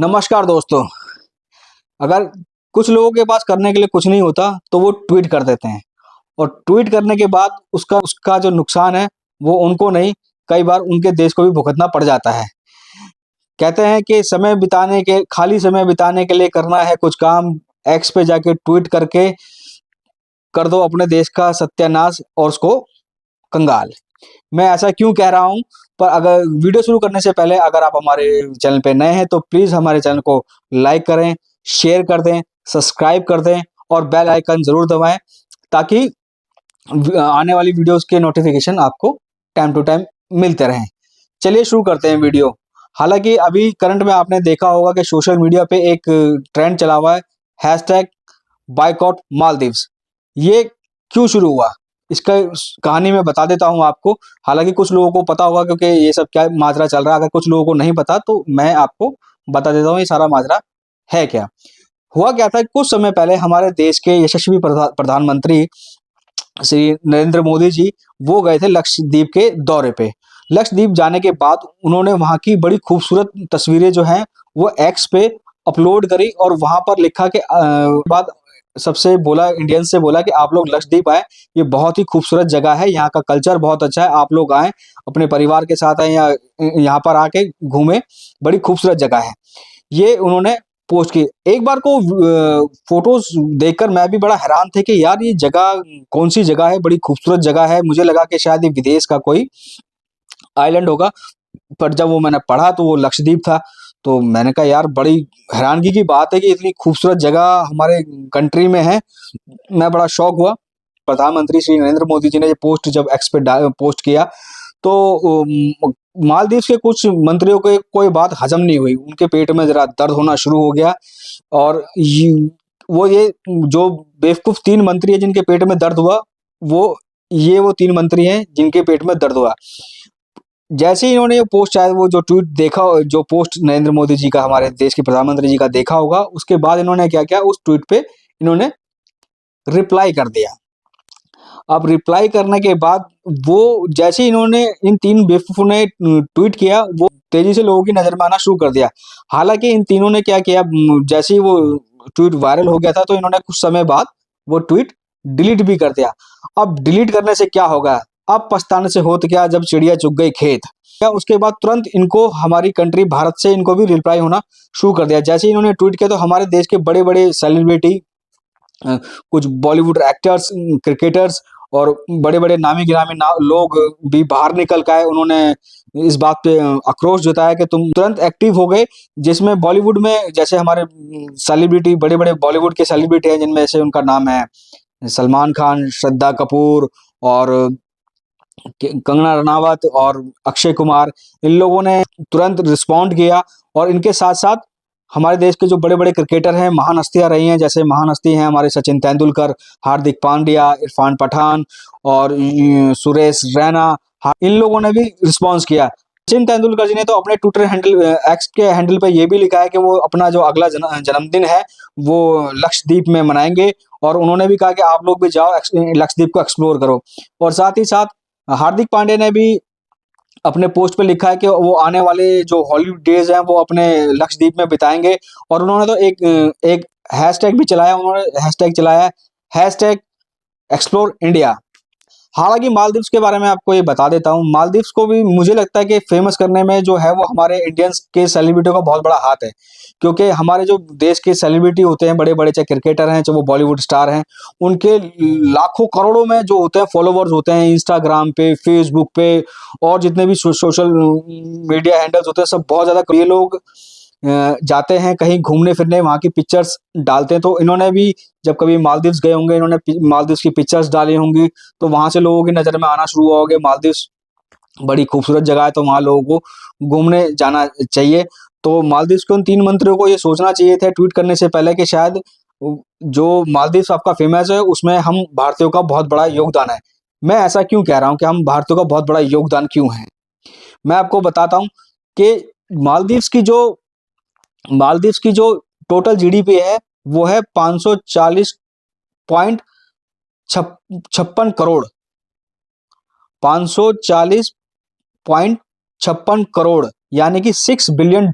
नमस्कार दोस्तों। अगर कुछ लोगों के पास करने के लिए कुछ नहीं होता तो वो ट्वीट कर देते हैं और ट्वीट करने के बाद उसका उसका जो नुकसान है वो उनको नहीं, कई बार उनके देश को भी भुगतना पड़ जाता है। कहते हैं कि खाली समय बिताने के लिए करना है कुछ काम, एक्स पे जाके ट्वीट करके कर दो अपने देश का सत्यानाश और उसको कंगाल। मैं ऐसा क्यों कह रहा हूँ? पर अगर वीडियो शुरू करने से पहले अगर आप हमारे चैनल पे नए हैं तो प्लीज़ हमारे चैनल को लाइक करें, शेयर कर दें, सब्सक्राइब कर दें और बेल आइकन ज़रूर दबाएँ ताकि आने वाली वीडियोज़ के नोटिफ़िकेशन आपको टाइम टू टाइम मिलते रहें। चलिए शुरू करते हैं वीडियो। हालाँकि अभी करंट में आपने देखा होगा कि सोशल मीडिया पे एक ट्रेंड चला हुआ है, हैशटैग बॉयकॉट मालदीव्स। ये क्यों शुरू हुआ? इसका कहानी मैं बता देता हूँ आपको। हालाँकि कुछ लोगों को पता होगा क्योंकि ये सब क्या माजरा चल रहा है। अगर कुछ लोगों को नहीं पता तो मैं आपको बता देता हूँ ये सारा माजरा है क्या। हुआ क्या था, कुछ समय पहले हमारे देश के यशस्वी प्रधानमंत्री श्री नरेंद्र मोदी जी वो गए थे लक्षद्वीप के दौरे पे। लक्षद्वीप जाने के बाद उन्होंने वहाँ की बड़ी खूबसूरत तस्वीरें जो हैं वो एक्स पे अपलोड करी और वहाँ पर लिखा कि बाद सबसे बोला, इंडियंस से बोला कि आप लोग लक्षद्वीप आए, ये बहुत ही खूबसूरत जगह है, यहाँ का कल्चर बहुत अच्छा है, आप लोग आएँ, अपने परिवार के साथ आएँ या यहाँ पर आके घूमें, बड़ी खूबसूरत जगह है। ये उन्होंने पोस्ट की। एक बार को फ़ोटोज़ देखकर मैं भी बड़ा हैरान थे कि यार ये जगह कौन-सी जगह है, बड़ी खूबसूरत जगह है। मुझे लगा कि शायद ये विदेश का कोई आइलैंड होगा, पर जब वो मैंने पढ़ा तो वो लक्षद्वीप था। तो मैंने कहा यार बड़ी हैरानगी की बात है कि इतनी खूबसूरत जगह हमारे कंट्री में है। मैं बड़ा शॉक हुआ। प्रधानमंत्री श्री नरेंद्र मोदी जी ने ये पोस्ट जब एक्स पे पोस्ट किया तो मालदीव के कुछ मंत्रियों को कोई बात हजम नहीं हुई। उनके पेट में ज़रा दर्द होना शुरू हो गया और ये जो बेवकूफ़ 3 मंत्री हैं जिनके पेट में दर्द हुआ, वो 3 मंत्री हैं जिनके पेट में दर्द हुआ। जैसे ही इन्होंने ये पोस्ट शायद वो जो ट्वीट देखा, जो पोस्ट नरेंद्र मोदी जी का, हमारे देश के प्रधानमंत्री जी का देखा होगा, उसके बाद इन्होंने क्या किया, उस ट्वीट पे इन्होंने रिप्लाई कर दिया। अब रिप्लाई करने के बाद वो जैसे ही इन्होंने इन 3 बेवकूफ़ों ने ट्वीट किया, वो तेज़ी से लोगों की नज़र में आना शुरू कर दिया। हालाँकि इन तीनों ने क्या किया, जैसे ही वो ट्वीट वायरल हो गया था तो इन्होंने कुछ समय बाद वो ट्वीट डिलीट भी कर दिया। अब डिलीट करने से क्या होगा? अब पछताने से होत क्या जब चिड़िया चुग गई खेत। क्या उसके बाद तुरंत इनको हमारी कंट्री भारत से इनको भी रिप्लाई होना शुरू कर दिया। जैसे ही इन्होंने ट्वीट किया तो हमारे देश के बड़े-बड़े सेलिब्रिटी, कुछ बॉलीवुड एक्टर्स, क्रिकेटर्स और बड़े-बड़े नामी-गिरामी ना लोग भी बाहर निकल के आए। उन्होंने इस बात पे आक्रोश जताया कि तुम तुरंत एक्टिव हो गए, जिसमें बॉलीवुड में जैसे हमारे सेलिब्रिटी, बड़े-बड़े बॉलीवुड के सेलिब्रिटी हैं जिनमें से उनका नाम है सलमान खान, श्रद्धा कपूर और कंगना रनावत और अक्षय कुमार। इन लोगों ने तुरंत रिस्पॉन्ड किया और इनके साथ-साथ हमारे देश के जो बड़े-बड़े क्रिकेटर हैं, महान हस्तियाँ रही हैं, जैसे महान हस्ती हैं हमारे सचिन तेंदुलकर, हार्दिक पांड्या, इरफान पठान और सुरेश रैना, इन लोगों ने भी रिस्पॉन्स किया। सचिन तेंदुलकर जी ने तो अपने ट्विटर हैंडल, एक्स के हैंडल पे ये भी लिखा है कि वो अपना जो अगला जन्मदिन है, वो लक्षद्वीप में मनाएँगे और उन्होंने भी कहा कि आप लोग भी जाओ, लक्षद्वीप को एक्सप्लोर करो। और साथ ही साथ हार्दिक पांड्या ने भी अपने पोस्ट पे लिखा है कि वो आने वाले जो हॉलीवुड डेज़ हैं वो अपने लक्षद्वीप में बिताएँगे और उन्होंने तो एक हैशटैग भी चलाया, उन्होंने हैशटैग चलाया है, हैशटैग एक्सप्लोर इंडिया। हालाँकि मालदीव्स के बारे में आपको ये बता देता हूँ, मालदीव्स को भी मुझे लगता है कि फ़ेमस करने में जो है वो हमारे इंडियंस के सेलिब्रिटियों का बहुत बड़ा हाथ है। क्योंकि हमारे जो देश के सेलिब्रिटी होते हैं, बड़े-बड़े, चाहे क्रिकेटर हैं, चाहे वो बॉलीवुड स्टार हैं, उनके लाखों करोड़ों में जो होते हैं फॉलोवर्स होते हैं इंस्टाग्राम पे, फ़ेसबुक पे और जितने भी सोशल मीडिया हैंडल्स होते हैं, सब बहुत ज़्यादा ये लोग जाते हैं कहीं घूमने-फिरने, वहाँ की पिक्चर्स डालते हैं। तो इन्होंने भी जब कभी मालदीव्स गए होंगे, इन्होंने मालदीव्स की पिक्चर्स डाली होंगी, तो वहाँ से लोगों की नज़र में आना शुरू हुआ होगा, मालदीव्स बड़ी खूबसूरत जगह है, तो वहाँ लोगों को घूमने जाना चाहिए। तो मालदीव्स के उन 3 मंत्रियों को ये सोचना चाहिए था ट्वीट करने से पहले कि शायद जो मालदीव्स आपका फ़ेमस है, उसमें हम भारतीयों का बहुत बड़ा योगदान है। मैं ऐसा क्यों कह रहा हूँ कि हम भारतीयों का बहुत बड़ा योगदान क्यों है? मैं आपको बताता हूँ कि मालदीव्स की जो मालदीव्स की जो टोटल जीडीपी है, वो है 540 पॉइंट छप 56 करोड़, 540.56 करोड़, यानी कि $6 बिलियन।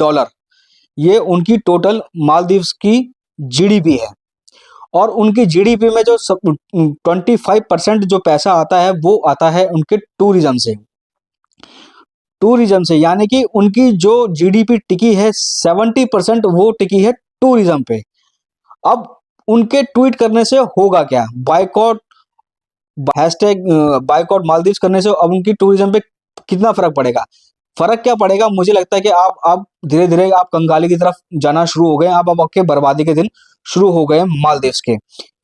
ये उनकी टोटल मालदीव्स की जीडीपी है। और उनकी जीडीपी में जो 25% जो पैसा आता है वो आता है उनके टूरिज्म से। टूरिज्म से यानी कि उनकी जो जीडीपी टिकी है 70% वो टिकी है टूरिज्म पे। अब उनके ट्वीट करने से होगा क्या? बायकॉट, हैशटैग बायकॉट मालदीव्स करने से अब उनकी टूरिज्म पे कितना फर्क पड़ेगा? फर्क क्या पड़ेगा? मुझे लगता है कि आप धीरे धीरे आप कंगाली की तरफ जाना शुरू हो गए। अब आपके बर्बादी के दिन शुरू हो गए मालदीव्स के।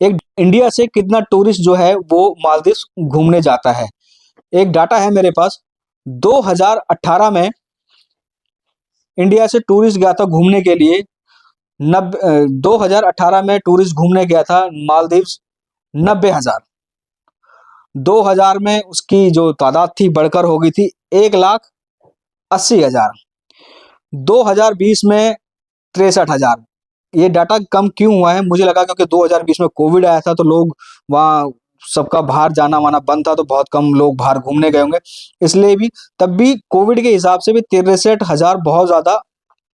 एक इंडिया से कितना टूरिस्ट जो है वो मालदीव्स घूमने जाता है? एक डाटा है मेरे पास, 2018 में इंडिया से टूरिस्ट गया था घूमने के लिए 2018 में टूरिस्ट घूमने गया था मालदीव्स 90,000। 2000 में उसकी जो तादाद थी बढ़कर हो गई थी 1,80,000। 2020 में 63,000। ये डाटा कम क्यों हुआ है? मुझे लगा क्योंकि 2020 में कोविड आया था तो लोग वहाँ, सबका बाहर जाना माना बंद था तो बहुत कम लोग बाहर घूमने गए होंगे, इसलिए भी तब भी कोविड के हिसाब से भी 63,000 बहुत ज़्यादा,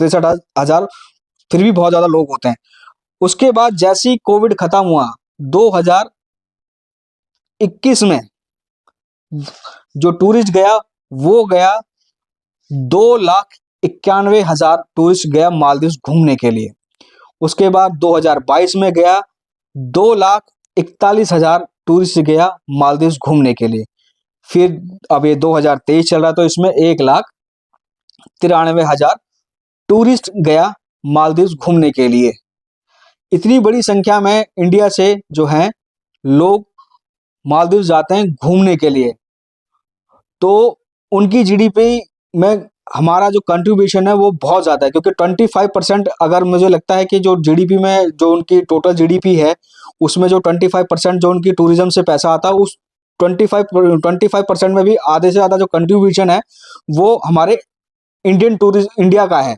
63,000 फिर भी बहुत ज़्यादा लोग होते हैं। उसके बाद जैसे ही कोविड खत्म हुआ 2021 में जो टूरिस्ट गया वो गया 2,91,000 टूरिस्ट गया मालदीव घूमने के लिए। उसके बाद 2022 में गया 2,41,000 टूरिस्ट गया मालदीव घूमने के लिए। फिर अब ये 2023 चल रहा तो इसमें 1,93,000 टूरिस्ट गया मालदीव घूमने के लिए। इतनी बड़ी संख्या में इंडिया से जो हैं लोग मालदीव जाते हैं घूमने के लिए, तो उनकी जीडीपी में हमारा जो कंट्रीब्यूशन है वो बहुत ज़्यादा है, क्योंकि 25% अगर मुझे लगता है कि जो जीडीपी में जो उनकी टोटल जीडीपी है उसमें जो 25% जो उनकी टूरिज्म से पैसा आता है उस 25% में भी आधे से ज़्यादा जो कंट्रीब्यूशन है वो हमारे इंडिया का है।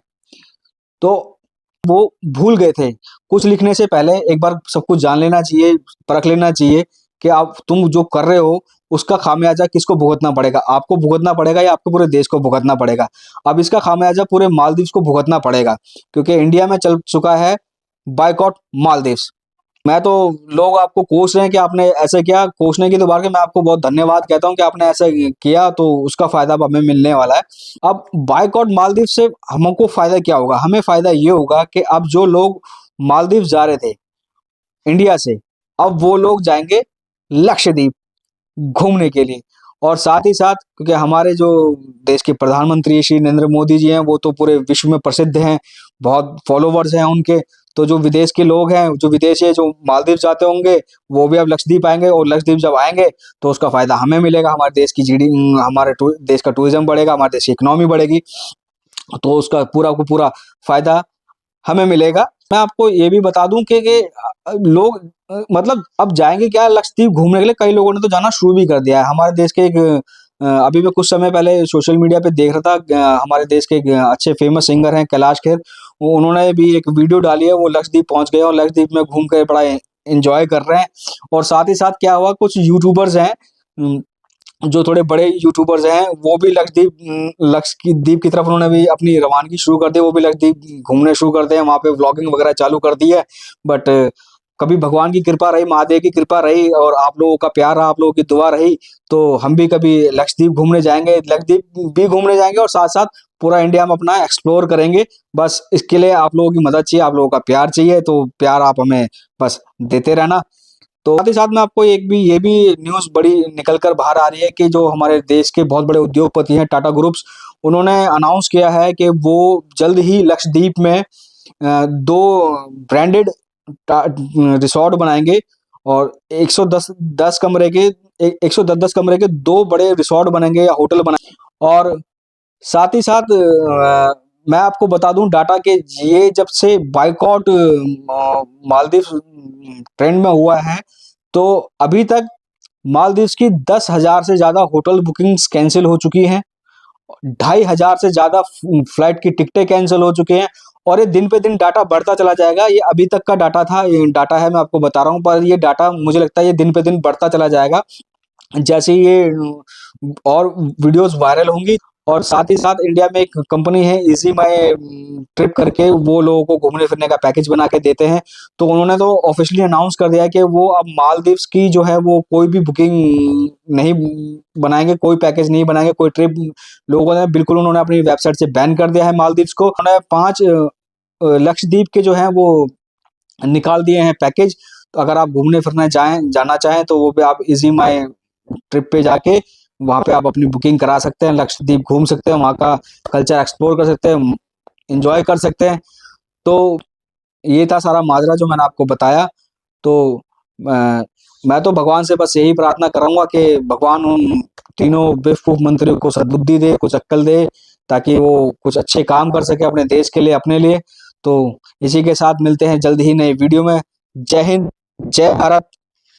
तो वो भूल गए थे। कुछ लिखने से पहले एक बार सब कुछ जान लेना चाहिए, परख लेना चाहिए कि आप तुम जो कर रहे हो उसका खामियाजा किसको भुगतना पड़ेगा, आपको भुगतना पड़ेगा या आपको पूरे देश को भुगतना पड़ेगा। अब इसका खामियाजा पूरे मालदीव्स को भुगतना पड़ेगा, क्योंकि इंडिया में चल चुका है बायकॉट मालदीव्स। मैं तो, लोग आपको कोस रहे हैं कि आपने ऐसा किया, कोसने की तो बात है, मैं आपको बहुत धन्यवाद कहता हूं कि आपने ऐसा किया, तो उसका फायदा अब हमें मिलने वाला है। अब बायकॉट मालदीव से हमको फायदा क्या होगा? हमें फायदा ये होगा कि अब जो लोग मालदीव जा रहे थे इंडिया से, अब वो लोग जाएंगे लक्षद्वीप घूमने के लिए। और साथ ही साथ क्योंकि हमारे जो देश के प्रधानमंत्री श्री नरेंद्र मोदी जी हैं वो तो पूरे विश्व में प्रसिद्ध हैं, बहुत फॉलोवर्स हैं उनके, तो जो विदेश के लोग हैं, जो विदेशी है, जो मालदीव जाते होंगे वो भी अब लक्षद्वीप आएंगे, और लक्षद्वीप जब आएंगे तो उसका फायदा हमें मिलेगा, हमारे देश की जीडी हमारे देश का टूरिज्म बढ़ेगा, हमारे देश की इकोनॉमी बढ़ेगी, तो उसका पूरा को पूरा फायदा हमें मिलेगा। मैं आपको ये भी बता दूं कि लोग मतलब अब जाएंगे क्या लक्षद्वीप घूमने के लिए, कई लोगों ने तो जाना शुरू भी कर दिया है। हमारे देश के एक अभी मैं कुछ समय पहले सोशल मीडिया पे देख रहा था, हमारे देश के एक अच्छे फेमस सिंगर हैं कैलाश खेर, उन्होंने भी एक वीडियो डाली है, वो लक्षद्वीप पहुंच गए और लक्षद्वीप में घूम कर बड़ा एंजॉय कर रहे हैं। और साथ ही साथ क्या हुआ, कुछ यूट्यूबर्स हैं जो थोड़े बड़े यूट्यूबर्स हैं वो भी लक्षद्वीप की तरफ उन्होंने भी अपनी रवानगी शुरू कर दी, वो भी लक्षद्वीप घूमने शुरू कर दिए, वहाँ पे व्लॉगिंग वगैरह चालू कर दी है। बट कभी भगवान की कृपा रही, महादेव की कृपा रही और आप लोगों का प्यार रहा, आप लोगों की दुआ रही, तो हम भी कभी लक्षद्वीप घूमने जाएंगे, लक्षद्वीप भी घूमने जाएंगे और साथ साथ पूरा इंडिया में अपना एक्सप्लोर करेंगे। बस इसके लिए आप लोगों की मदद चाहिए, आप लोगों का प्यार चाहिए, तो प्यार आप हमें बस देते रहना। तो साथ ही साथ में आपको ये भी न्यूज़ बड़ी निकल कर बाहर आ रही है कि जो हमारे देश के बहुत बड़े उद्योगपति हैं टाटा ग्रुप्स, उन्होंने अनाउंस किया है कि वो जल्द ही लक्षद्वीप में 2 ब्रांडेड रिसॉर्ट बनाएंगे और 110 कमरे के 2 बड़े रिसॉर्ट बनेंगे या होटल बनाएंगे। और साथ ही साथ मैं आपको बता दूं डाटा के, ये जब से बायकॉट मालदीव ट्रेंड में हुआ है तो अभी तक मालदीव्स की 10,000 से ज़्यादा होटल बुकिंग्स कैंसिल हो चुकी हैं, 2,500 से ज़्यादा फ्लाइट की टिकटें कैंसिल हो चुके हैं, और ये दिन पे दिन डाटा बढ़ता चला जाएगा। ये अभी तक का डाटा था, ये डाटा है, मैं आपको बता रहा हूँ, पर ये डाटा मुझे लगता है ये दिन पे दिन बढ़ता चला जाएगा। जैसे ये और वीडियोस वायरल होंगी और साथ ही साथ इंडिया में एक कंपनी है इजी माई ट्रिप करके, वो लोगों को घूमने फिरने का पैकेज बना के देते हैं। तो उन्होंने तो ऑफिशियली अनाउंस कर दिया है कि वो अब मालदीव्स की जो है वो कोई भी बुकिंग नहीं बनाएंगे, कोई पैकेज नहीं बनाएंगे, कोई ट्रिप लोगों ने बिल्कुल, उन्होंने अपनी वेबसाइट से बैन कर दिया है मालदीव्स को। उन्होंने 5 लक्षद्वीप के जो है वो निकाल दिए हैं पैकेज। तो अगर आप घूमने फिरने जाना चाहें तो वो भी आप इजी माई ट्रिप पे जाके वहाँ पे आप अपनी बुकिंग करा सकते हैं, लक्षद्वीप घूम सकते हैं, वहाँ का कल्चर एक्सप्लोर कर सकते हैं, एंजॉय कर सकते हैं। तो ये था सारा माजरा जो मैंने आपको बताया। तो मैं तो भगवान से बस यही प्रार्थना करूंगा कि भगवान उन तीनों बेवकूफ मंत्रियों को सद्बुद्धि दे, कुछ अक्ल दे, ताकि वो कुछ अच्छे काम कर सके अपने देश के लिए, अपने लिए। तो इसी के साथ मिलते हैं जल्द ही नई वीडियो में। जय हिंद, जय भारत,